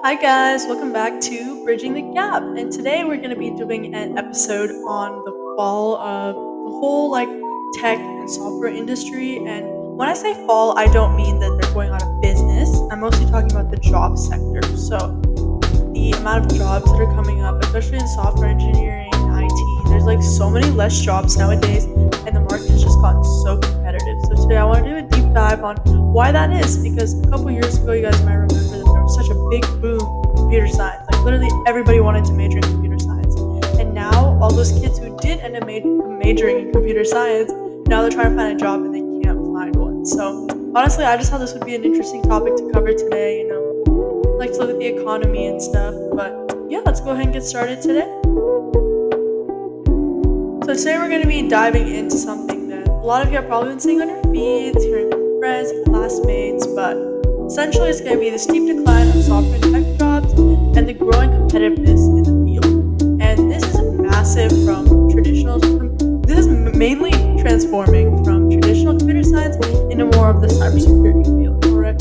Hi guys, welcome back to Bridging the Gap. And today we're going to be doing an episode on the fall of the whole tech and software industry. And when I say fall, I don't mean that they're going out of business. I'm mostly talking about the job sector. So the amount of jobs that are coming up, especially in software engineering and IT, there's so many less jobs nowadays, and the market has just gotten so competitive. So today I want to do a deep dive on why that is, because a couple years ago, you guys might remember that there was such a big boom in computer science. Literally everybody wanted to major in computer science. And now all those kids who did end up majoring in computer science, now they're trying to find a job and they can't find one. So honestly, I just thought this would be an interesting topic to cover today. Like to look at the economy and stuff. But yeah, let's go ahead and get started today. So today we're going to be diving into something that a lot of you have probably been seeing on your feeds, hearing from friends and classmates, but essentially it's going to be the steep decline of software and tech jobs and the growing competitiveness in the field. And this is massive this is mainly transforming from traditional computer science into more of the cybersecurity field, alright?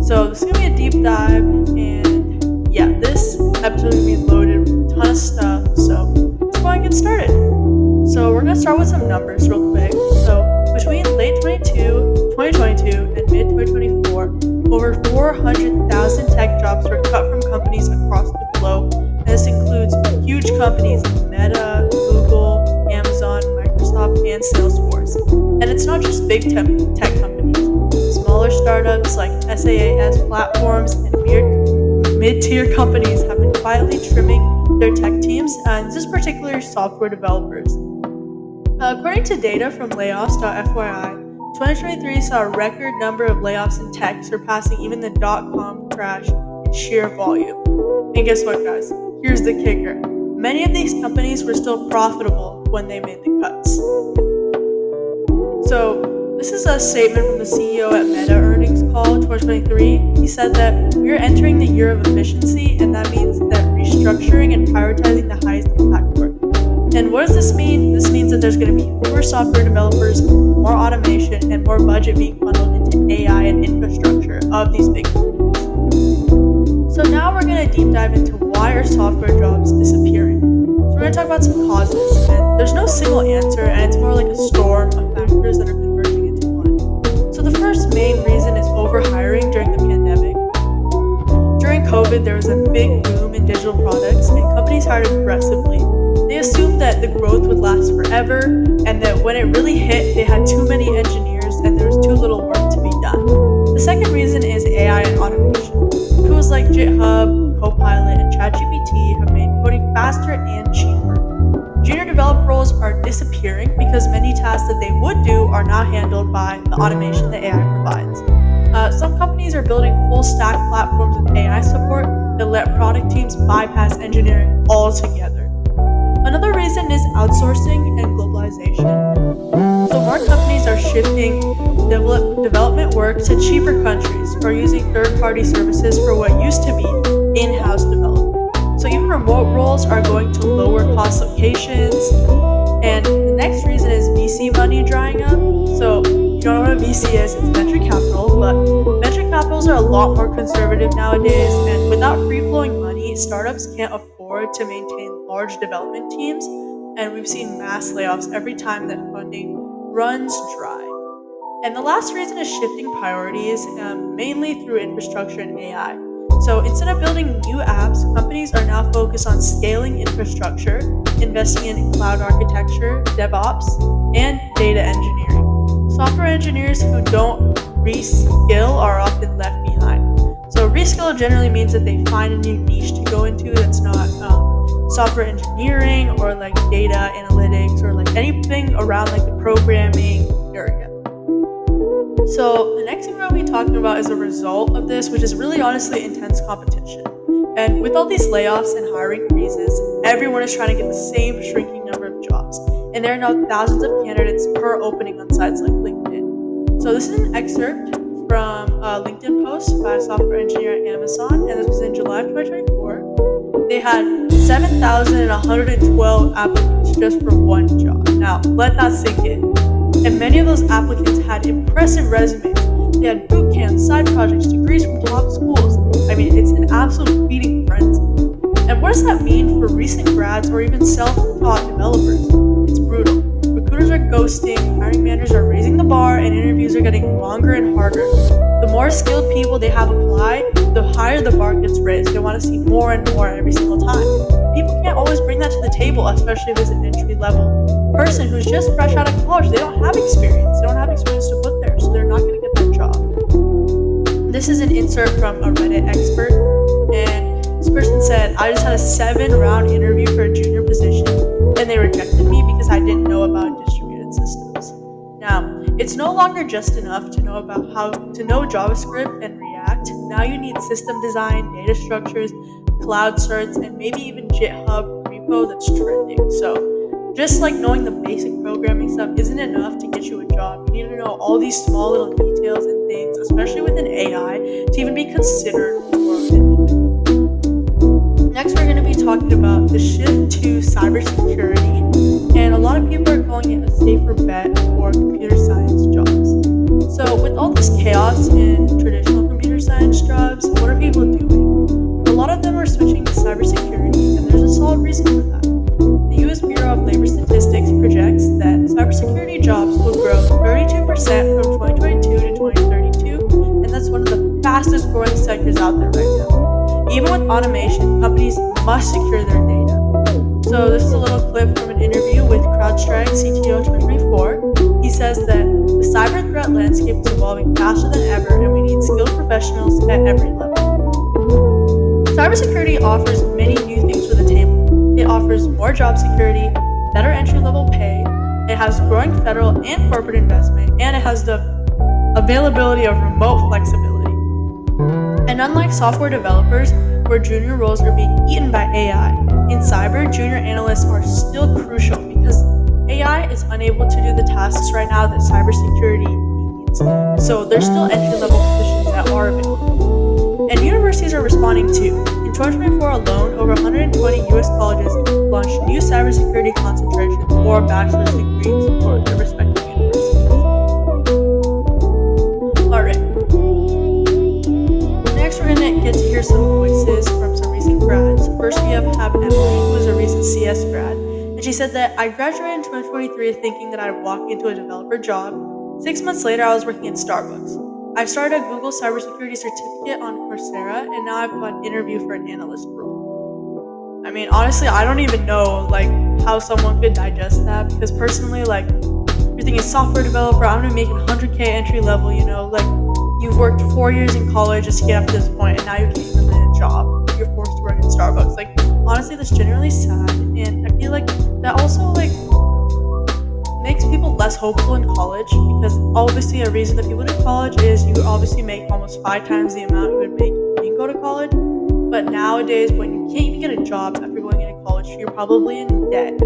So this is going to be a deep dive, and yeah, this episode is going to be loaded with a ton of stuff, so let's go ahead and get started. So we're going to start with some numbers real quick. So between late 2022 and mid 2024, over 400,000 tech jobs were cut from companies across the globe, and this includes huge companies like Meta, Google, Amazon, Microsoft, and Salesforce. And it's not just big tech companies. Smaller startups like SaaS platforms and mid-tier companies have been quietly trimming their tech teams, and this is particularly software developers. According to data from layoffs.fyi, 2023 saw a record number of layoffs in tech, surpassing even the dot-com crash in sheer volume. And guess what, guys? Here's the kicker. Many of these companies were still profitable when they made the cuts. So this is a statement from the CEO at Meta earnings call in 2023. He said that we are entering the year of efficiency, and that means that restructuring and prioritizing the highest impact work. And what does this mean? This means that there's going to be fewer software developers, more automation, and more budget being funneled into AI and infrastructure of these big companies. So now we're going to deep dive into why are software jobs disappearing. So we're going to talk about some causes, and there's no single answer, and it's more like a storm of factors that are converging into one. So the first main reason is overhiring during the pandemic. During COVID, there was a big boom in digital products, and companies hired aggressively. They assumed that the growth would last forever, and that when it really hit, they had too many engineers and there was too little work to be done. The second reason is AI and automation. Tools like GitHub, Copilot, and ChatGPT have made coding faster and cheaper. Junior developer roles are disappearing because many tasks that they would do are now handled by the automation that AI provides. Some companies are building full-stack platforms with AI support that let product teams bypass engineering altogether. Another reason is outsourcing and globalization. So more companies are shifting development work to cheaper countries or using third-party services for what used to be in-house development. So even remote roles are going to lower-cost locations. And the next reason is VC money drying up. So you don't know what a VC is, it's venture capital, but venture capitals are a lot more conservative nowadays, and without free-flowing money, startups can't afford to maintain large development teams, and we've seen mass layoffs every time that funding runs dry. And the last reason is shifting priorities, mainly through infrastructure and AI. So instead of building new apps, companies are now focused on scaling infrastructure, investing in cloud architecture, DevOps, and data engineering. Software engineers who don't reskill are often left behind. So reskill generally means that they find a new niche to go into that's not software engineering or data analytics or anything around the programming area. So the next thing we're going to be talking about is a result of this, which is really honestly intense competition. And with all these layoffs and hiring freezes, everyone is trying to get the same shrinking number of jobs. And there are now thousands of candidates per opening on sites like LinkedIn. So this is an excerpt from a LinkedIn post by a software engineer at Amazon, and this was in July of 2024. They had 7,112 applicants just for one job. Now, let that sink in. And many of those applicants had impressive resumes. They had boot camps, side projects, degrees from top schools. I mean, it's an absolute feeding frenzy. And what does that mean for recent grads or even self-taught developers? It's brutal. Recruiters are ghosting, hiring managers are raising the bar, and interviews are getting longer and harder. The more skilled people they have apply, the higher the bar gets raised. They want to see more and more every single time. People can't always bring that to the table, especially if it's an entry-level person who's just fresh out of college. They don't have experience. They don't have experience to put there, so they're not going to get that job. This is an insert from a Reddit expert, and this person said, I just had a 7-round interview for a junior position, and they rejected me because I didn't know about distributed systems. Now, it's no longer just enough to know about how to know JavaScript and React. Now you need system design, data structures, cloud certs, and maybe even GitHub repo that's trending. So just like knowing the basic programming stuff isn't enough to get you a job. You need to know all these small little details and things, especially within AI, to even be considered for an opening. Next, we're going to be talking about the shift to cybersecurity, and a lot of people are calling it a safer bet for computer science jobs. So with all this chaos in traditional computer science jobs, what are people doing? A lot of them are switching to cybersecurity, and there's a solid reason for that. The U.S. Bureau of Labor Statistics projects that cybersecurity jobs will grow 32% from 2022 to 2032, and that's one of the fastest growing sectors out there right now. Even with automation, companies must secure their data. So this is a little clip from an interview with CrowdStrike CTO 2024. He says that the cyber threat landscape is evolving faster than ever, and we need skilled professionals at every level. Cybersecurity offers many new things to the table. It offers more job security, better entry-level pay, it has growing federal and corporate investment, and it has the availability of remote flexibility. And unlike software developers, where junior roles are being eaten by AI, in cyber, junior analysts are still crucial because AI is unable to do the tasks right now that cybersecurity needs. So there's still entry-level positions that are available. And universities are responding too. In 2024 alone, over 120 U.S. colleges launched new cybersecurity concentrations or bachelor's degrees for their respective universities. Alright. Next, we're going to get to hear some voices from some recent grads. First, we have Emily, who is a recent CS grad. And she said that I graduated in 2023 thinking that I'd walk into a developer job. 6 months later, I was working at Starbucks. I started a Google cybersecurity certificate on Coursera, and now I've got an interview for an analyst role. I mean, honestly, I don't even know how someone could digest that, because personally, you're thinking software developer, I'm gonna be making 100K entry level, you've worked 4 years in college just to get up to this point, and now you can't even get a job. You're forced to work at Starbucks. Honestly, that's generally sad, and I feel like that also makes people less hopeful in college, because obviously a reason that people do college is you obviously make almost 5 times the amount you would make if you didn't go to college. But nowadays, when you can't even get a job after going into college, you're probably in debt.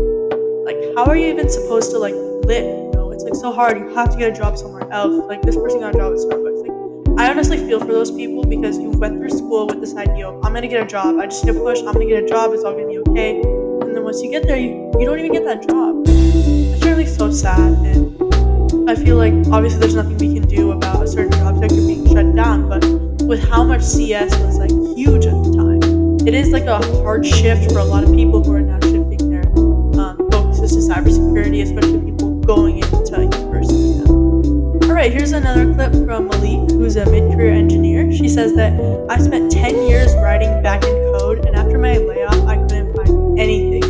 How are you even supposed to live? It's so hard. You have to get a job somewhere else. This person got a job at Starbucks. I honestly feel for those people, because you went through school with this idea of, I'm gonna get a job. I just need to push. I'm gonna get a job. It's all gonna be okay. And then once you get there, you don't even get that job. It's really so sad, and I feel like obviously there's nothing we can do about a certain job sector being shut down, but with how much CS was huge at the time, it is a hard shift for a lot of people who are now shifting their focuses to cybersecurity, especially people going into university now. Alright, here's another clip from Malik, who's a mid-career engineer. She says that I spent 10 years writing backend code, and after my layoff, I couldn't find anything.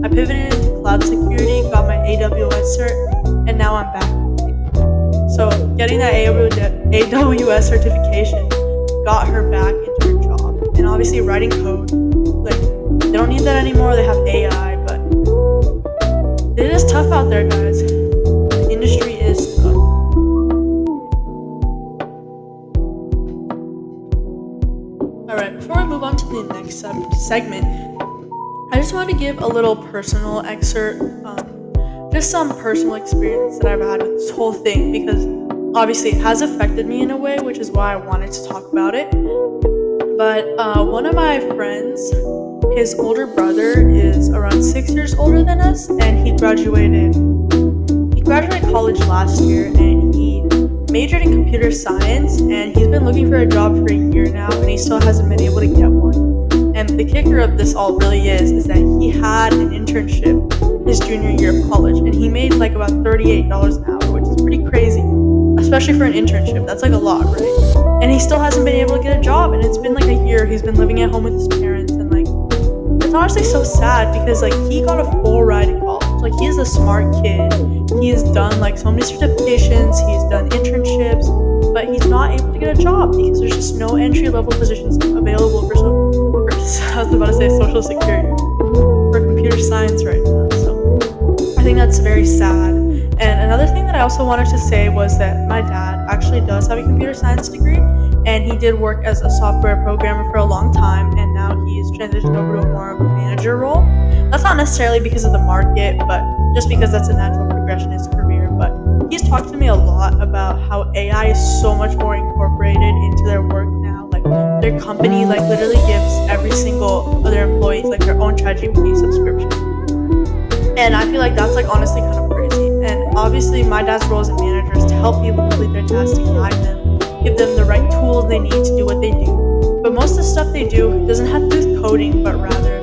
I pivoted into cloud security, got my AWS cert, and now I'm back. So getting that AWS certification got her back into her job. And obviously writing code, they don't need that anymore, they have AI, but it is tough out there, guys. The industry is tough. Alright, before we move on to the next segment, I just wanted to give a little personal excerpt, just some personal experience that I've had with this whole thing, because obviously it has affected me in a way, which is why I wanted to talk about it. But one of my friends, his older brother is around 6 years older than us, and he graduated college last year, and he majored in computer science, and he's been looking for a job for a year now, and he still hasn't been able to get one. And the kicker of this all really is that he had an internship his junior year of college, and he made like about $38 an hour, which is pretty crazy, especially for an internship. That's like a lot, right? And he still hasn't been able to get a job, and it's been like a year. He's been living at home with his parents, and like it's honestly so sad because like he got a full ride in college. Like he is a smart kid. He has done like so many certifications. He's done internships, but he's not able to get a job because there's just no entry level positions available for I was about to say social security for computer science right now. So I think that's very sad. And another thing that I also wanted to say was that my dad actually does have a computer science degree, and he did work as a software programmer for a long time, and now he's transitioned over to more of a manager role. That's not necessarily because of the market, but just because that's a natural progression in his career. But he's talked to me a lot about how AI is so much more incorporated into their work now. Like their company like literally gives every single of their employees like their own ChatGPT subscription. And I feel like that's like honestly kind of crazy. And obviously my dad's role as a manager is to help people complete their tasks and guide them, give them the right tools they need to do what they do. But most of the stuff they do doesn't have to do with coding, but rather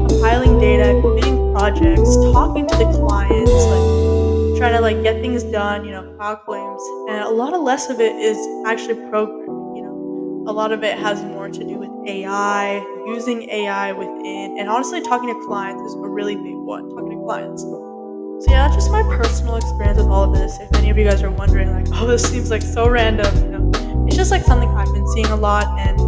compiling data, completing projects, talking to the clients, like trying to like get things done, file claims. And a lot of less of it is actually programming. A lot of it has more to do with AI, using AI within, and honestly talking to clients is a really big one, talking to clients. So yeah, that's just my personal experience with all of this. If any of you guys are wondering like, oh, this seems like so random, it's just like something I've been seeing a lot, and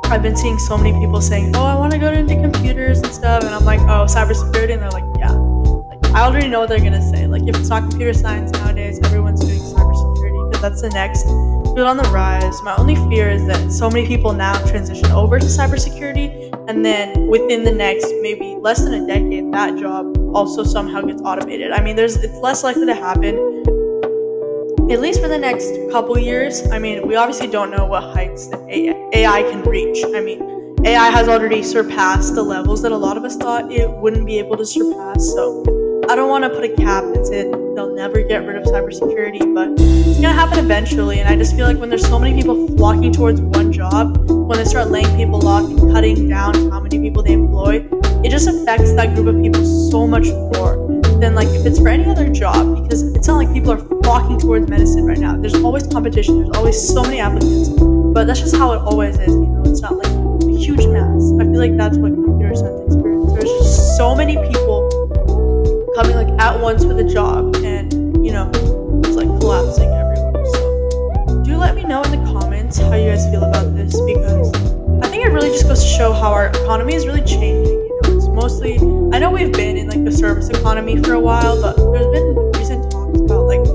I've been seeing so many people saying, oh, I want to go into computers and stuff, and I'm like, oh, cybersecurity, and they're like, yeah. Like, I already know what they're gonna say. Like, if it's not computer science nowadays, everyone's doing cybersecurity because that's the next field on the rise. My only fear is that so many people now transition over to cybersecurity, and then within the next maybe less than a decade, that job also somehow gets automated. I mean, it's less likely to happen, at least for the next couple years. I mean, we obviously don't know what heights that AI can reach. I mean, AI has already surpassed the levels that a lot of us thought it wouldn't be able to surpass. So I don't want to put a cap and say they'll never get rid of cybersecurity, but it's going to happen eventually. And I just feel like when there's so many people flocking towards one job, when they start laying people off and cutting down how many people they employ, it just affects that group of people so much more than like if it's for any other job, because it's not like people are flocking towards medicine right now. There's always competition. There's always so many applicants, but that's just how it always is. It's not like a huge mass. I feel like that's what computer science experience. There's just so many people coming like at once for the job, and it's like collapsing everywhere. So do let me know in the comments how you guys feel about this, because I think it really just goes to show how our economy is really changing. It's mostly, I know we've been in like the service economy for a while, but there's been recent talks about like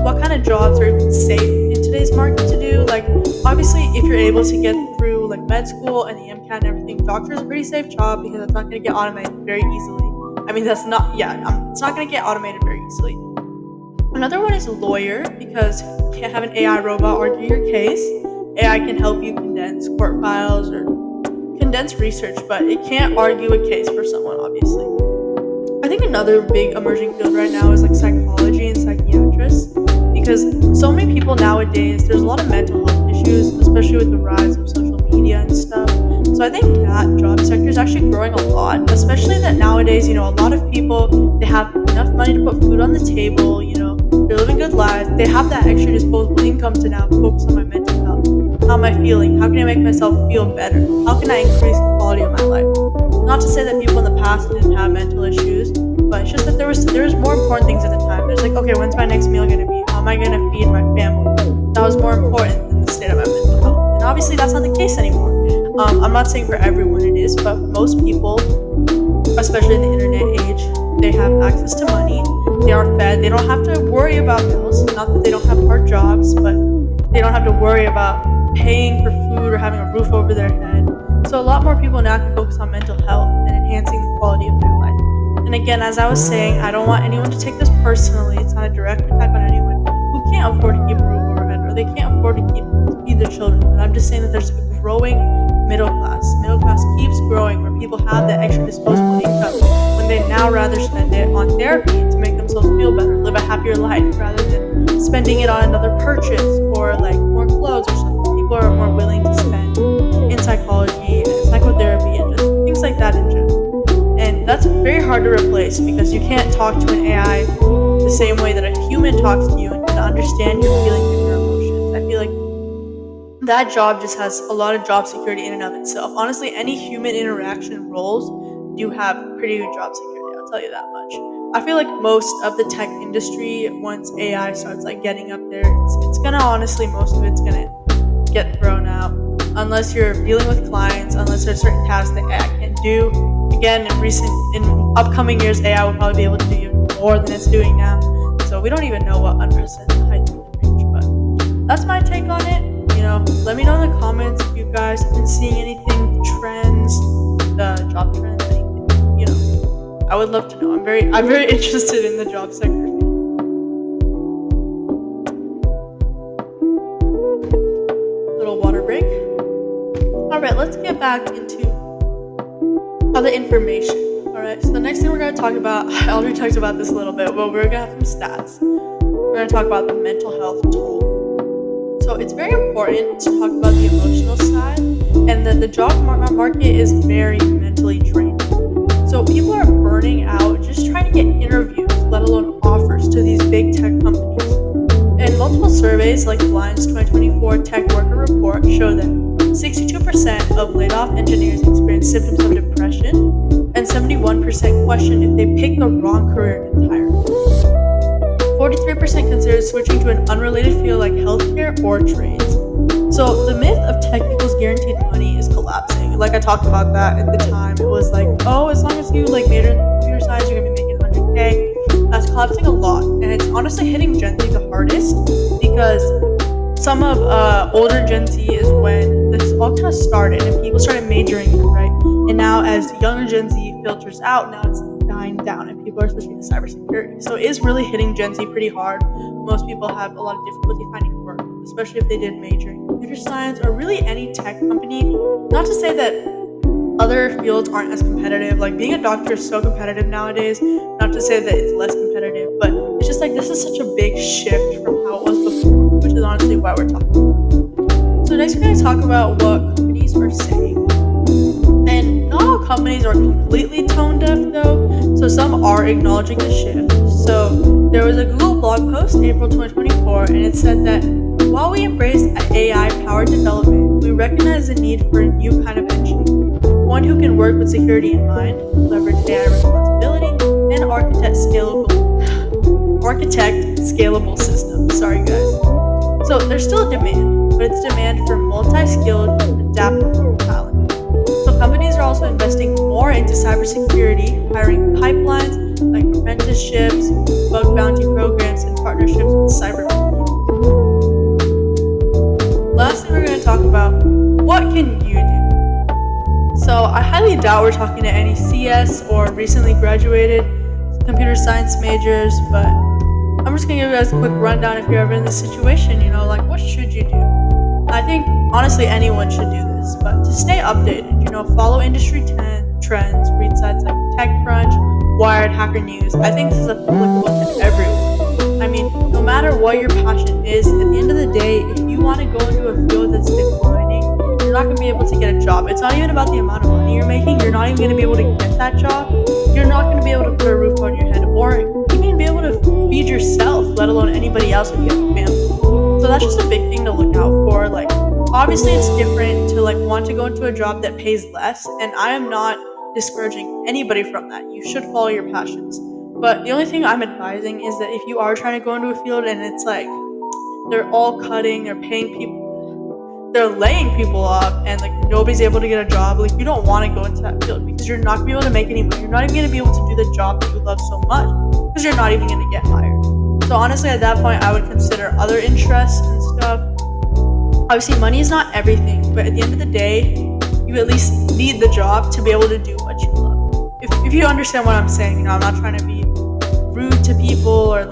what kind of jobs are safe in today's market to do. Like obviously if you're able to get through like med school and the MCAT and everything, doctor is a pretty safe job because it's not going to get automated very easily. I mean, it's not going to get automated very easily. Another one is a lawyer, because you can't have an AI robot argue your case. AI can help you condense court files or condense research, but it can't argue a case for someone, obviously. I think another big emerging field right now is like psychology and psychiatrists, because so many people nowadays, there's a lot of mental health issues, especially with the rise of social media and stuff. So I think that job sector is actually growing a lot, especially that nowadays, a lot of people, they have enough money to put food on the table, they're living good lives, they have that extra disposable income to now focus on my mental health. How am I feeling? How can I make myself feel better? How can I increase the quality of my life? Not to say that people in the past didn't have mental issues, but it's just that there was more important things at the time. There's like, okay, when's my next meal going to be? How am I going to feed my family? That was more important than the state of my mental health. And obviously that's not the case anymore. I'm not saying for everyone it is, but most people, especially in the internet age, they have access to money, they are fed, they don't have to worry about bills. Not that they don't have hard jobs, but they don't have to worry about paying for food or having a roof over their head. So a lot more people now can focus on mental health and enhancing the quality of their life. And again, as I was saying, I don't want anyone to take this personally. It's not a direct attack on anyone who can't afford to keep a roof over their head, or they can't afford to feed their children. But I'm just saying that there's a growing middle class. Middle class keeps growing, where people have that extra disposable income when they now rather spend it on therapy to make themselves feel better, live a happier life, rather than spending it on another purchase or like more clothes or something. People are more willing to spend in psychology and psychotherapy and just things like that in general. And that's very hard to replace because you can't talk to an AI the same way that a human talks to you and can understand your feelings and your emotions. I feel like that job just has a lot of job security in and of itself. Honestly, any human interaction roles do have pretty good job security, I'll tell you that much. I feel like most of the tech industry, once AI starts like getting up there, it's gonna honestly, most of it's gonna get thrown out unless you're dealing with clients, unless there's certain tasks that AI can't do. Again, in upcoming years, AI will probably be able to do even more than it's doing now. So we don't even know what unprecedented heights we can reach. But that's my take on it. Let me know in the comments if you guys have been seeing anything, trends, the job trends, anything. I would love to know. I'm very interested in the job sector field. Little water break. All right, let's get back into other information. All right, so the next thing we're going to talk about, I already talked about this a little bit, but we're going to have some stats. We're going to talk about the mental health toll. So it's very important to talk about the emotional side, and that the job market is very mentally draining. So people are burning out just trying to get interviews, let alone offers to these big tech companies. And multiple surveys like Blind's 2024 Tech Worker Report show that 62% of laid-off engineers experience symptoms of depression, and 71% question if they picked the wrong career entirely. 43% considered switching to an unrelated field like healthcare or trades. So the myth of tech equals guaranteed money is collapsing. Like I talked about that at the time. It was like, oh, as long as you major in computer science, you're gonna be making 100K. That's collapsing a lot, and it's honestly hitting Gen Z the hardest because some of older Gen Z is when this all kind of started and people started majoring in it, right? And now as younger Gen Z filters out, now it's dying down and people are switching to cybersecurity. So it is really hitting Gen Z pretty hard. Most people have a lot of difficulty finding work, especially if they did major in computer science or really any tech company. Not to say that other fields aren't as competitive. Like being a doctor is so competitive nowadays. Not to say that it's less competitive, but it's just like this is such a big shift from how it was before, which is honestly why we're talking about. So next we're going to talk about what companies are saying. And not all companies are completely tone deaf though, so some are acknowledging the shift. So there was a Google blog post April 2024, and it said that while we embrace AI-powered development, we recognize the need for a new kind of engineer, one who can work with security in mind, leverage AI responsibility, and architect scalable systems. Sorry guys. So there's still a demand, but it's demand for multi-skilled, adaptable talent. So companies are also investing more into cybersecurity, hiring pipelines like apprenticeships, bug bounty programs, and partnerships with cyber communities. Last thing we're going to talk about, what can you do? So I highly doubt we're talking to any CS or recently graduated computer science majors, but I'm just going to give you guys a quick rundown if you're ever in this situation, like what should you do? I think honestly anyone should do this, but to stay updated, follow industry trends, read sites like TechCrunch, Wired, Hacker News. I think this is applicable to everyone. I mean, no matter what your passion is, at the end of the day, if you want to go into a field that's declining, you're not going to be able to get a job. It's not even about the amount of money you're making. You're not even going to be able to get that job. You're not going to be able to put a roof on your head or even be able to feed yourself, let alone anybody else if you have a family. So that's just a big thing to look out for. Like, obviously it's different to want to go into a job that pays less, and I am not discouraging anybody from that. You should follow your passions. But the only thing I'm advising is that if you are trying to go into a field and it's like they're all cutting, they're paying people, they're laying people off, and nobody's able to get a job, you don't want to go into that field because you're not going to be able to make any money. You're not even going to be able to do the job that you love so much because you're not even going to get hired. So honestly, at that point, I would consider other interests and stuff. Obviously, money is not everything, but at the end of the day, you at least need the job to be able to do what you love. If you understand what I'm saying, I'm not trying to be rude to people or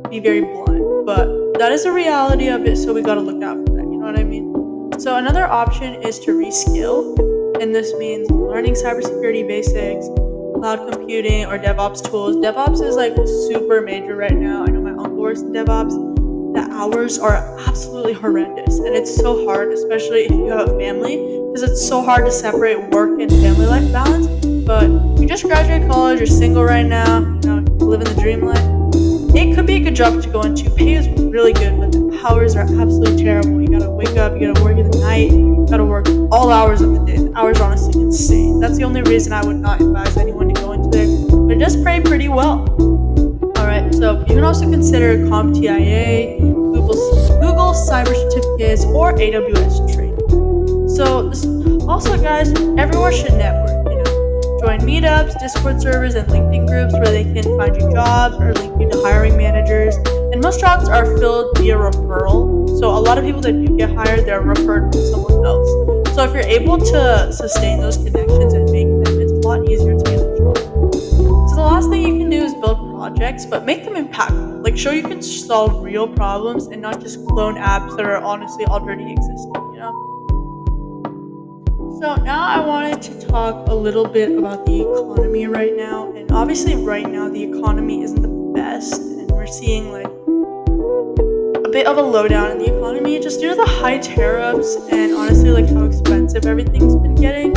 be very blunt, but that is the reality of it, so we got to look out for that, you know what I mean? So another option is to reskill, and this means learning cybersecurity basics, cloud computing, or DevOps tools. DevOps is super major right now. I know my uncle works in DevOps. the hours are absolutely horrendous, and it's so hard, especially if you have a family, because it's so hard to separate work and family life balance. But you just graduated college, you're single right now, living the dream life. It could be a good job to go into. Pay is really good, but the hours are absolutely terrible. You gotta wake up, you gotta work in the night, you gotta work all hours of the day. The hours are honestly insane. That's the only reason I would not advise anyone to go into there. But it does pay pretty well. Alright, so you can also consider CompTIA, Google Cyber Certificates, or AWS training. So also, guys, everyone should network. Join meetups, Discord servers, and LinkedIn groups where they can find you jobs or link you to hiring managers. And most jobs are filled via referral. So a lot of people that do get hired, they're referred from someone else. So if you're able to sustain those connections and make them, it's a lot easier to get a job. So the last thing you can do is build projects, but make them impactful. Like, show you can solve real problems and not just clone apps that are honestly already existing. So now I wanted to talk a little bit about the economy right now. And obviously right now the economy isn't the best, and we're seeing like a bit of a lowdown in the economy just due to the high tariffs and honestly like how expensive everything's been getting.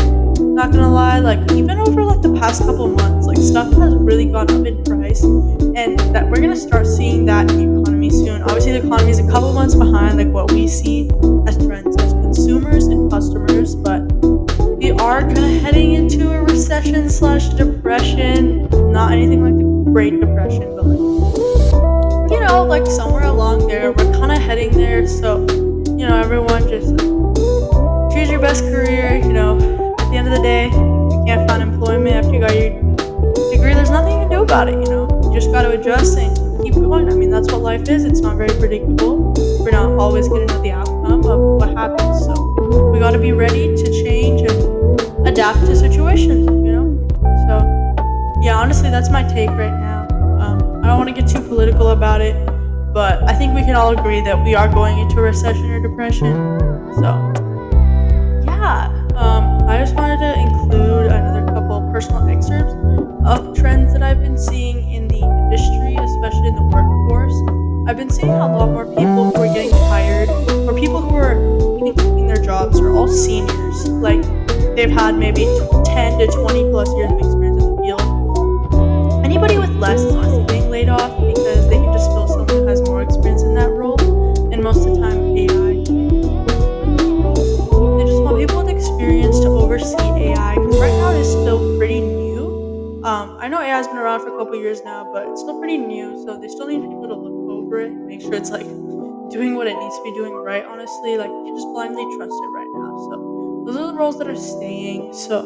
Not gonna lie, like even over like the past couple months, like stuff has really gone up in price, and that we're gonna start seeing that in the economy soon. Obviously the economy is a couple months behind like what we see as trends as consumers and customers, but we are kind of heading into a recession/depression. Not anything like the Great Depression, but like somewhere along there, we're kind of heading there. So, everyone just choose your best career. At the end of the day, you can't find employment after you got your degree. There's nothing you can do about it. You just got to adjust and keep going. I mean, that's what life is. It's not very predictable. We're not always going to know the outcome of what happens. So we got to be ready to change and adapt to situations, So, yeah, honestly, that's my take right now. I don't want to get too political about it, but I think we can all agree that we are going into a recession or depression. So, yeah, I just wanted to include another couple of personal excerpts of trends that I've been seeing in the industry, especially in the workforce. I've been seeing a lot more people who are getting hired, or people who are even keeping their jobs, are all seniors. Like, they've had maybe 10 to 20 plus years of experience in the field. Anybody with less is honestly getting laid off because they can just fill someone who has more experience in that role. And most of the time, AI. They just want people with experience to oversee AI, because right now it is still pretty new. I know AI has been around for a couple years now, but it's still pretty new, so they still need people to look over it and make sure it's like doing what it needs to be doing right. Honestly, like, you can just blindly trust it right now. So those are the roles that are staying. So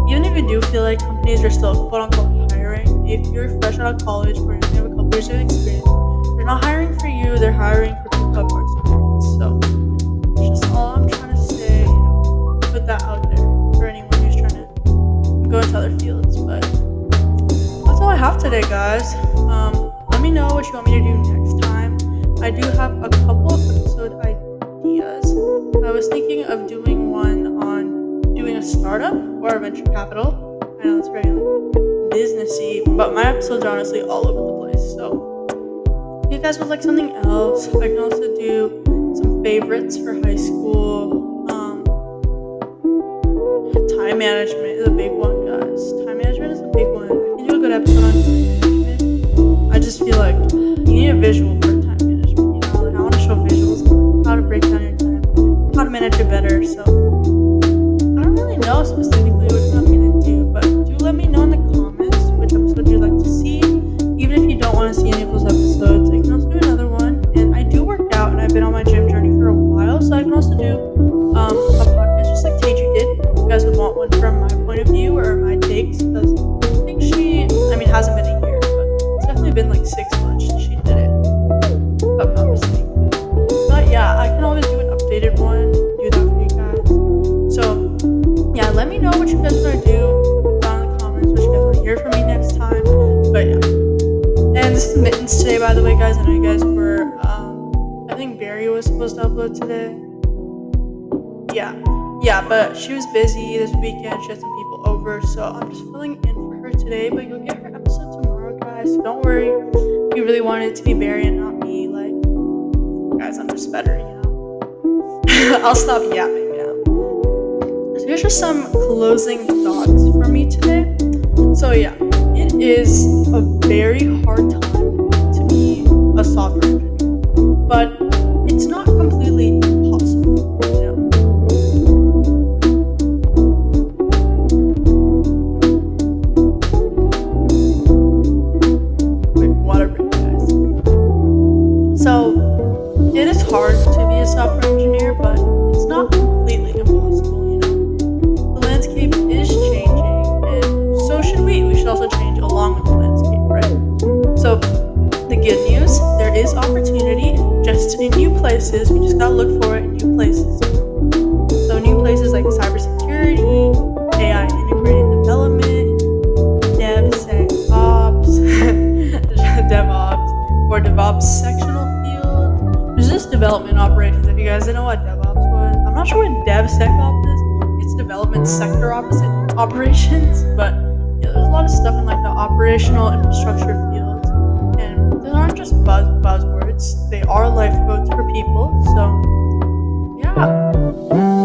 even if you do feel like companies are still quote unquote hiring, if you're fresh out of college or you have a couple years of experience, they're not hiring for you, they're hiring for people who have more experience. So that's just all I'm trying to say. Put that out there for anyone who's trying to go into other fields. But that's all I have today, guys. Let me know what you want me to do next time. I do have a couple of episode ideas. I was thinking of doing one on doing a startup or a venture capital. I know it's very businessy, but my episodes are honestly all over the place. So if you guys would like something else, I can also do some favorites for high school. Time management is a big one, guys. Time management is a big one. I can do a good episode on time management. I just feel like you need a visual for time management. Like, I want to show visuals, how to break down your time, how to manage it better. So I don't really know specifically what you want me to do, but do let me know in the comments which episode you'd like to see. Even if you don't want to see any of those episodes, I can also do another one. And I do work out, and I've been on my gym journey for a while, so I can also do a podcast just like Teju did. If you guys would want one from my point of view or my takes, because I think it hasn't been a year, but it's definitely been like 6 months since she did it, if I'm not mistaken. But yeah, I can always do an updated one, do that for you guys. So yeah, let me know what you guys want to do down in the comments, what you guys want to hear from me next time. But yeah, and this is mittens today, by the way, guys. I know you guys were I think Barry was supposed to upload today. Yeah, but she was busy this weekend. She had some people over, so I'm just filling in for her today. But you'll get her episode tomorrow, guys. So don't worry. If you really wanted it to be Barry and not me, like, Guys, I'm just better, I'll stop yapping now. So here's just some closing thoughts from me today. So yeah, it is a very hard time to be a software engineer, but it's not completely impossible. Wait, water break, guys. So it is hard to be a software engineer, but it's not completely impossible. The landscape is changing, and so should we. We should also change along with the landscape, right? So the good news, there is opportunity just in new places. We just gotta look for it in new places. So new places like cybersecurity, AI integrated development, DevSecOps, DevOps, or DevOps sectional field. There's this development operations. If you guys didn't know what DevOps was, I'm not sure what DevSecOps is. It's development sector operations, but yeah, there's a lot of stuff in like the operational infrastructure field, and those aren't just buzzwords. They are lifeboats for people. So yeah,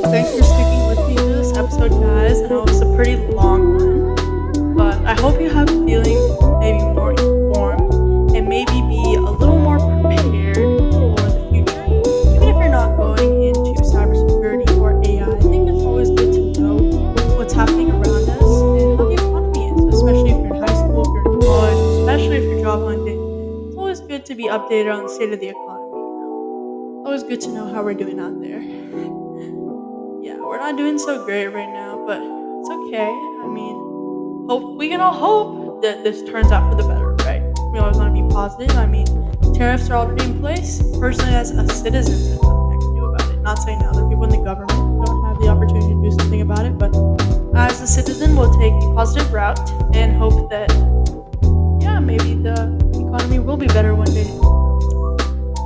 thanks for sticking with me through this episode, guys. I know it's a pretty long one, but I hope you have feeling maybe more informed and maybe be a little more prepared for the future. Even if you're not going into cybersecurity or AI, I think it's always good to know what's happening around us and how the economy is, especially if you're in high school, if you're in college, especially if you're job hunting. It's always good to be updated on the state of the economy. It's always good to know how we're doing out there. Yeah, we're not doing so great right now, but it's okay. I mean, we can all hope that this turns out for the better, right? We always want to be positive. I mean, tariffs are already in place. Personally, as a citizen, there's nothing I can do about it. Not saying other people in the government don't have the opportunity to do something about it, but as a citizen, we'll take the positive route and hope that, yeah, maybe the economy will be better one day.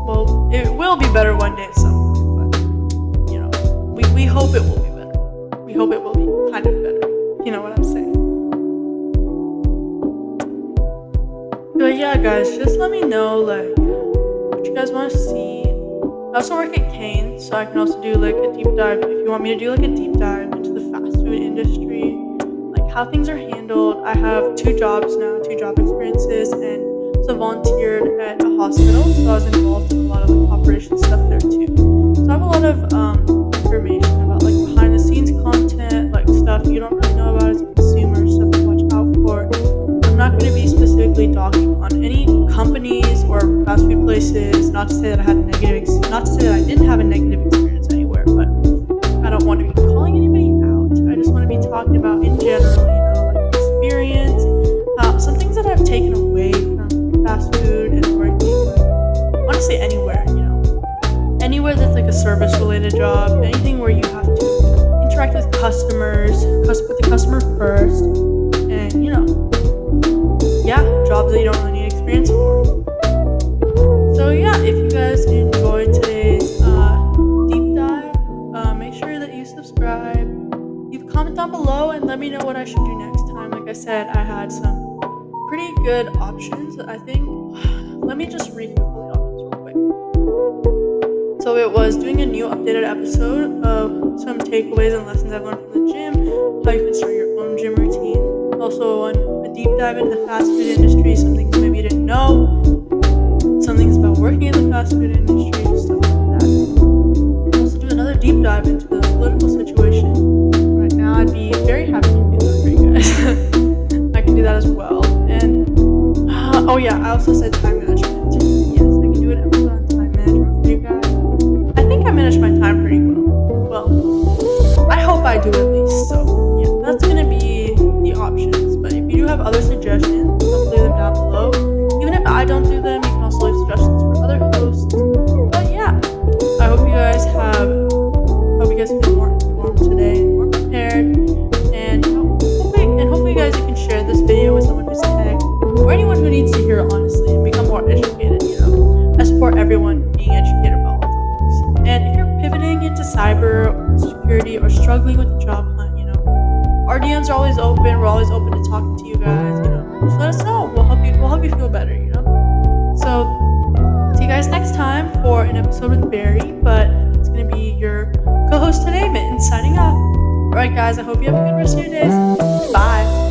Well, it will be better one day at some point, but, we hope it will be better. We hope it will be kind of better. You know what I'm saying? But yeah, guys, just let me know, what you guys want to see. I also work at Kane, so I can also do, a deep dive. If you want me to do, a deep dive into the fast food industry, how things are handled. I have 2 jobs now, 2 job experiences, and also volunteered at a hospital, so I was involved in a lot of, operation stuff there, too. So I have a lot of, information about, behind the scenes content, stuff you don't really know about as a consumer, stuff to watch out for. I'm not going to be specifically talking on any companies or fast food places. Not to say that I didn't have a negative experience anywhere, but I don't want to be calling anybody out. I just want to be talking about in general, experience, some things that I've taken away from fast food and working, honestly, anywhere, anywhere that's a service-related job, anything where you have to interact with customers, put the customer first, and jobs that you don't really need experience for. So yeah, if you guys enjoyed today's deep dive, make sure that you subscribe, leave a comment down below, and let me know what I should do next time. Like I said, I had some pretty good options, I think. Let me just recap the options real quick. So it was doing a new updated episode of some takeaways and lessons I've learned from the gym, how you can start your own gym routine. Also a deep dive into the fast food industry, some things maybe you didn't know, some things about working in the fast food industry, stuff like that. Also do another deep dive into the political situation right now. I'd be very happy to do that for you guys. I can do that as well. And I also said time management. Yes, I can do an episode on time management for you guys. I think I manage my time pretty well. Well, I hope I do at least. So yeah, that's gonna be the options. But if you do have other suggestions, I'll leave them down below. Even if I don't do them, you can also leave suggestions for other hosts. But yeah, I hope you guys feel more informed today and more prepared. And hopefully you guys can share this video with someone who's tech or anyone who needs to hear it honestly and become more educated. I support everyone being educated about all topics. And if you're pivoting into cyber security or struggling with the job hunt, our DMs are always open. We're always open to talking to you guys. Just let us know. We'll help you feel better. So see you guys next time. next time for an episode with Barry, but it's going to be your co host today, Mittens, signing off. Alright, guys, I hope you have a good rest of your days. Bye.